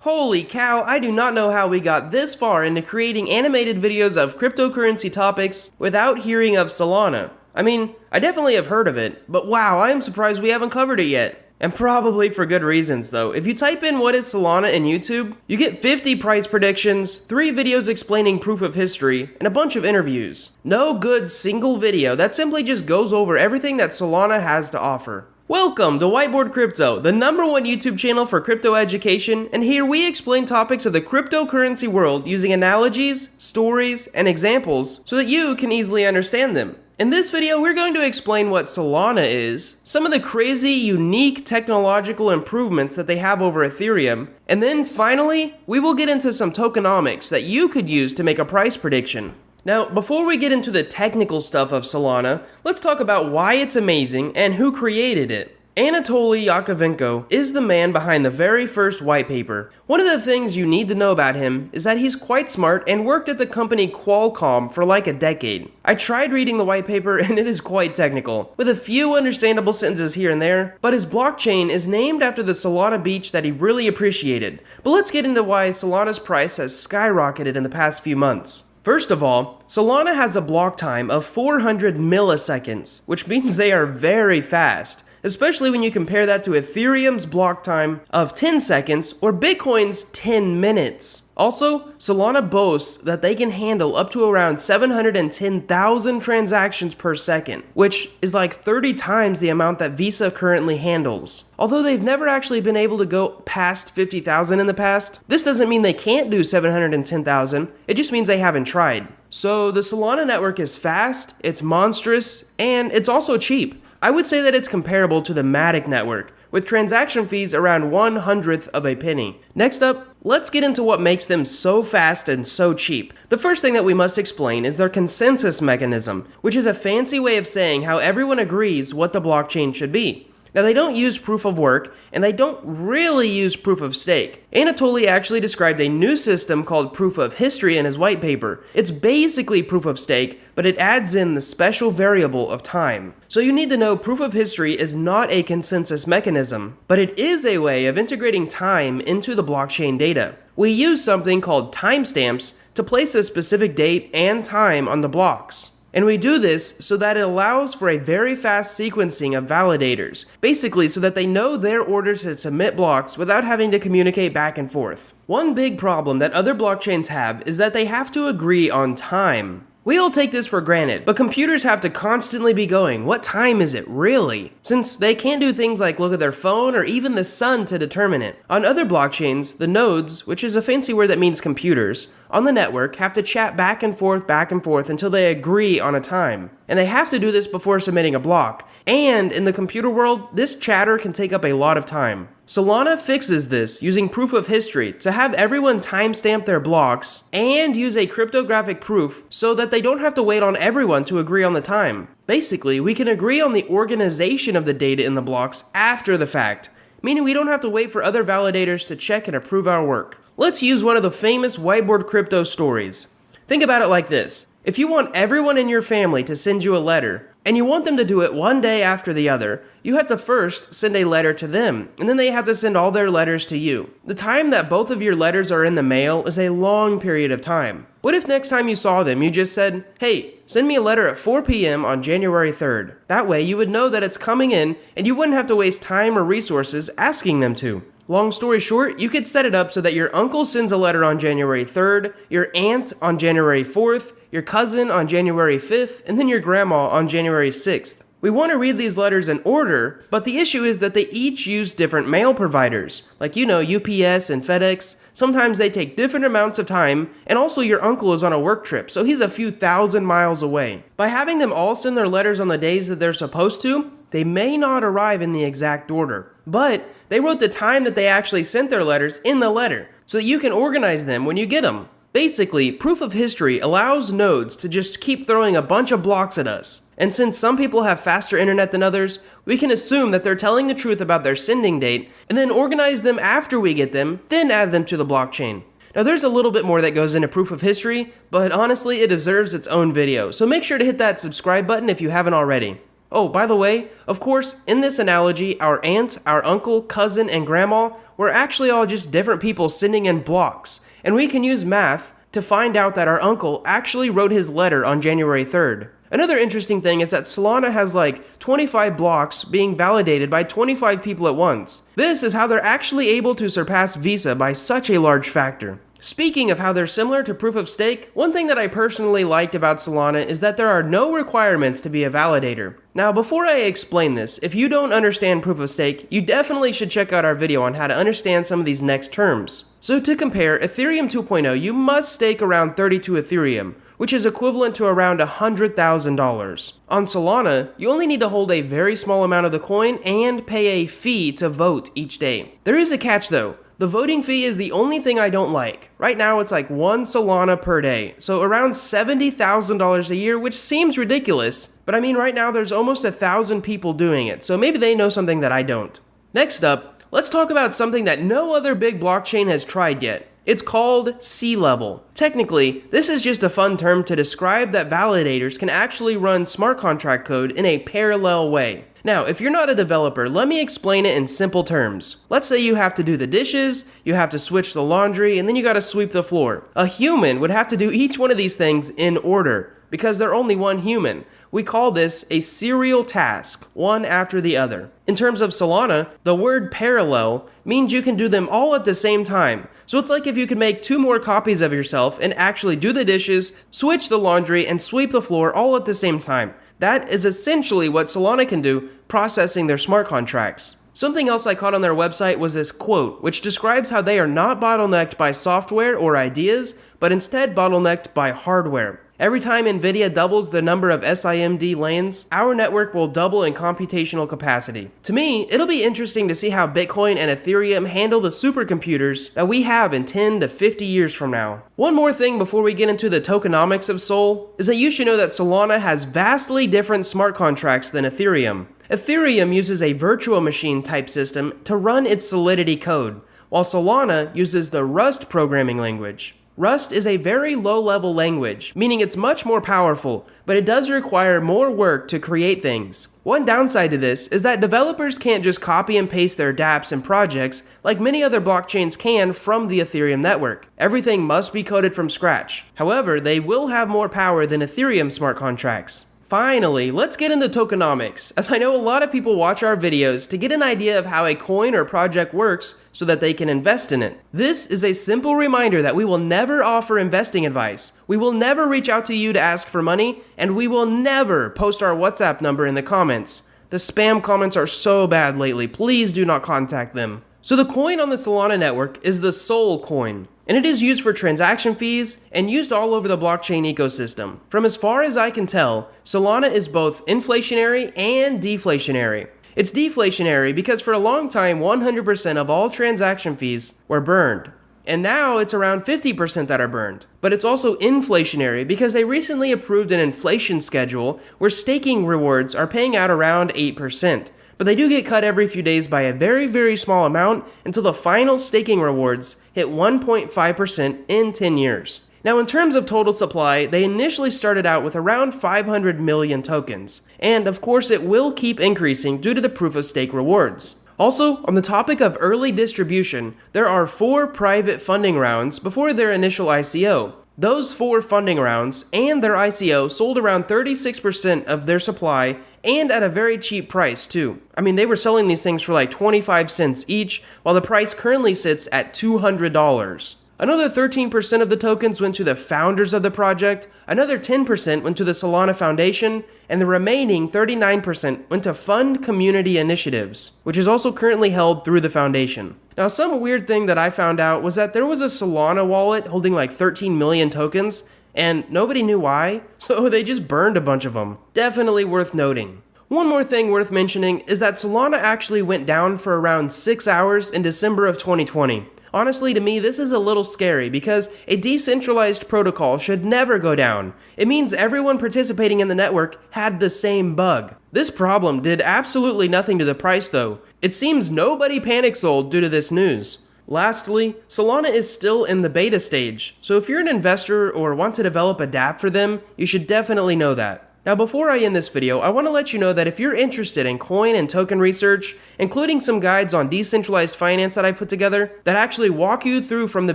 Holy cow, I do not know how we got this far into creating animated videos of cryptocurrency topics without hearing of Solana. I mean, I definitely have heard of it, but wow, I am surprised we haven't covered it yet. And probably for good reasons though. If you type in what is Solana in YouTube, you get 50 price predictions, 3 videos explaining proof of history, and a bunch of interviews. No good single video that simply just goes over everything that Solana has to offer. Welcome to Whiteboard Crypto, the #1 YouTube channel for crypto education, and here we explain topics of the cryptocurrency world using analogies, stories, and examples so that you can easily understand them. In this video, we're going to explain what Solana is, some of the crazy, unique technological improvements that they have over Ethereum, and then finally, we will get into some tokenomics that you could use to make a price prediction. Now, before we get into the technical stuff of Solana, let's talk about why it's amazing and who created it. Anatoly Yakovenko is the man behind the very first white paper. One of the things you need to know about him is that he's quite smart and worked at the company Qualcomm for like a decade. I tried reading the white paper and it is quite technical, with a few understandable sentences here and there, but his blockchain is named after the Solana beach that he really appreciated. But let's get into why Solana's price has skyrocketed in the past few months. First of all, Solana has a block time of 400 milliseconds, which means they are very fast, especially when you compare that to Ethereum's block time of 10 seconds or Bitcoin's 10 minutes. Also, Solana boasts that they can handle up to around 710,000 transactions per second, which is like 30 times the amount that Visa currently handles. Although they've never actually been able to go past 50,000 in the past, this doesn't mean they can't do 710,000, it just means they haven't tried. So the Solana network is fast, it's monstrous, and it's also cheap. I would say that it's comparable to the Matic network, with transaction fees around 1/100th of a penny. Next up, let's get into what makes them so fast and so cheap. The first thing that we must explain is their consensus mechanism, which is a fancy way of saying how everyone agrees what the blockchain should be. Now, they don't use proof of work, and they don't really use proof of stake. Anatoly actually described a new system called proof of history in his white paper. It's basically proof of stake, but it adds in the special variable of time. So you need to know proof of history is not a consensus mechanism, but it is a way of integrating time into the blockchain data. We use something called timestamps to place a specific date and time on the blocks. And we do this so that it allows for a very fast sequencing of validators, basically so that they know their order to submit blocks without having to communicate back and forth. One big problem that other blockchains have is that they have to agree on time. We all take this for granted, but computers have to constantly be going, what time is it really? Since they can't do things like look at their phone or even the sun to determine it. On other blockchains, the nodes, which is a fancy word that means computers, on the network have to chat back and forth until they agree on a time. And they have to do this before submitting a block. And in the computer world, this chatter can take up a lot of time. Solana fixes this using proof of history to have everyone timestamp their blocks and use a cryptographic proof so that they don't have to wait on everyone to agree on the time. Basically, we can agree on the organization of the data in the blocks after the fact, meaning we don't have to wait for other validators to check and approve our work. Let's use one of the famous whiteboard crypto stories. Think about it like this. If you want everyone in your family to send you a letter, and you want them to do it one day after the other, you have to first send a letter to them, and then they have to send all their letters to you. The time that both of your letters are in the mail is a long period of time. What if next time you saw them, you just said, hey, send me a letter at 4 p.m. on January 3rd. That way you would know that it's coming in, and you wouldn't have to waste time or resources asking them to. Long story short, you could set it up so that your uncle sends a letter on January 3rd, your aunt on January 4th, your cousin on January 5th, and then your grandma on January 6th. We want to read these letters in order, but the issue is that they each use different mail providers, like UPS and FedEx. Sometimes they take different amounts of time, and also your uncle is on a work trip, so he's a few thousand miles away. By having them all send their letters on the days that they're supposed to, they may not arrive in the exact order, but they wrote the time that they actually sent their letters in the letter, so that you can organize them when you get them. Basically, proof of history allows nodes to just keep throwing a bunch of blocks at us. And since some people have faster internet than others, we can assume that they're telling the truth about their sending date, and then organize them after we get them, then add them to the blockchain. Now there's a little bit more that goes into proof of history, but honestly it deserves its own video, so make sure to hit that subscribe button if you haven't already. Oh, by the way, of course, in this analogy, our aunt, our uncle, cousin, and grandma were actually all just different people sitting in blocks, and we can use math to find out that our uncle actually wrote his letter on January 3rd. Another interesting thing is that Solana has like 25 blocks being validated by 25 people at once. This is how they're actually able to surpass Visa by such a large factor. Speaking of how they're similar to proof of stake, one thing that I personally liked about Solana is that there are no requirements to be a validator. Now, before I explain this, if you don't understand proof of stake, you definitely should check out our video on how to understand some of these next terms. So to compare, Ethereum 2.0, you must stake around 32 Ethereum, which is equivalent to around $100,000. On Solana, you only need to hold a very small amount of the coin and pay a fee to vote each day. There is a catch though. The voting fee is the only thing I don't like. Right now it's like 1 Solana per day, so around $70,000 a year, which seems ridiculous, but I mean right now there's almost 1,000 people doing it, so maybe they know something that I don't. Next up, let's talk about something that no other big blockchain has tried yet. It's called C-level. Technically, this is just a fun term to describe that validators can actually run smart contract code in a parallel way. Now, if you're not a developer, let me explain it in simple terms. Let's say you have to do the dishes, you have to switch the laundry, and then you gotta sweep the floor. A human would have to do each one of these things in order, because they're only one human. We call this a serial task, one after the other. In terms of Solana, the word parallel means you can do them all at the same time. So it's like if you could make 2 more copies of yourself and actually do the dishes, switch the laundry, and sweep the floor all at the same time. That is essentially what Solana can do, processing their smart contracts. Something else I caught on their website was this quote, which describes how they are not bottlenecked by software or ideas, but instead bottlenecked by hardware. Every time NVIDIA doubles the number of SIMD lanes, our network will double in computational capacity. To me, it'll be interesting to see how Bitcoin and Ethereum handle the supercomputers that we have in 10 to 50 years from now. One more thing before we get into the tokenomics of Sol is that you should know that Solana has vastly different smart contracts than Ethereum. Ethereum uses a virtual machine type system to run its Solidity code, while Solana uses the Rust programming language. Rust is a very low-level language, meaning it's much more powerful, but it does require more work to create things. One downside to this is that developers can't just copy and paste their dApps and projects like many other blockchains can from the Ethereum network. Everything must be coded from scratch. However, they will have more power than Ethereum smart contracts. Finally, let's get into tokenomics, as I know a lot of people watch our videos to get an idea of how a coin or project works so that they can invest in it. This is a simple reminder that we will never offer investing advice, we will never reach out to you to ask for money, and we will never post our WhatsApp number in the comments. The spam comments are so bad lately, please do not contact them. So the coin on the Solana network is the Sol coin, and it is used for transaction fees and used all over the blockchain ecosystem. From as far as I can tell, Solana is both inflationary and deflationary. It's deflationary because for a long time 100% of all transaction fees were burned. And now it's around 50% that are burned. But it's also inflationary because they recently approved an inflation schedule where staking rewards are paying out around 8%. But they do get cut every few days by a very, very small amount until the final staking rewards hit 1.5% in 10 years. Now in terms of total supply, they initially started out with around 500 million tokens. And of course it will keep increasing due to the proof of stake rewards. Also, on the topic of early distribution, there are 4 private funding rounds before their initial ICO. Those 4 funding rounds and their ICO sold around 36% of their supply and at a very cheap price too. I mean, they were selling these things for like 25 cents each, while the price currently sits at $200. Another 13% of the tokens went to the founders of the project, another 10% went to the Solana Foundation, and the remaining 39% went to fund community initiatives, which is also currently held through the foundation. Now, some weird thing that I found out was that there was a Solana wallet holding like 13 million tokens, and nobody knew why, so they just burned a bunch of them. Definitely worth noting. One more thing worth mentioning is that Solana actually went down for around 6 hours in December of 2020. Honestly, to me, this is a little scary because a decentralized protocol should never go down. It means everyone participating in the network had the same bug. This problem did absolutely nothing to the price though. It seems nobody panic sold due to this news. Lastly, Solana is still in the beta stage, so if you're an investor or want to develop a dApp for them, you should definitely know that. Now before I end this video, I want to let you know that if you're interested in coin and token research, including some guides on decentralized finance that I put together, that actually walk you through from the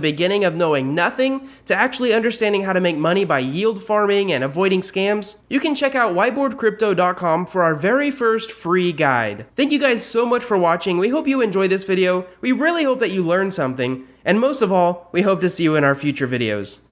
beginning of knowing nothing to actually understanding how to make money by yield farming and avoiding scams, you can check out whiteboardcrypto.com for our very first free guide. Thank you guys so much for watching. We hope you enjoyed this video. We really hope that you learned something. And most of all, we hope to see you in our future videos.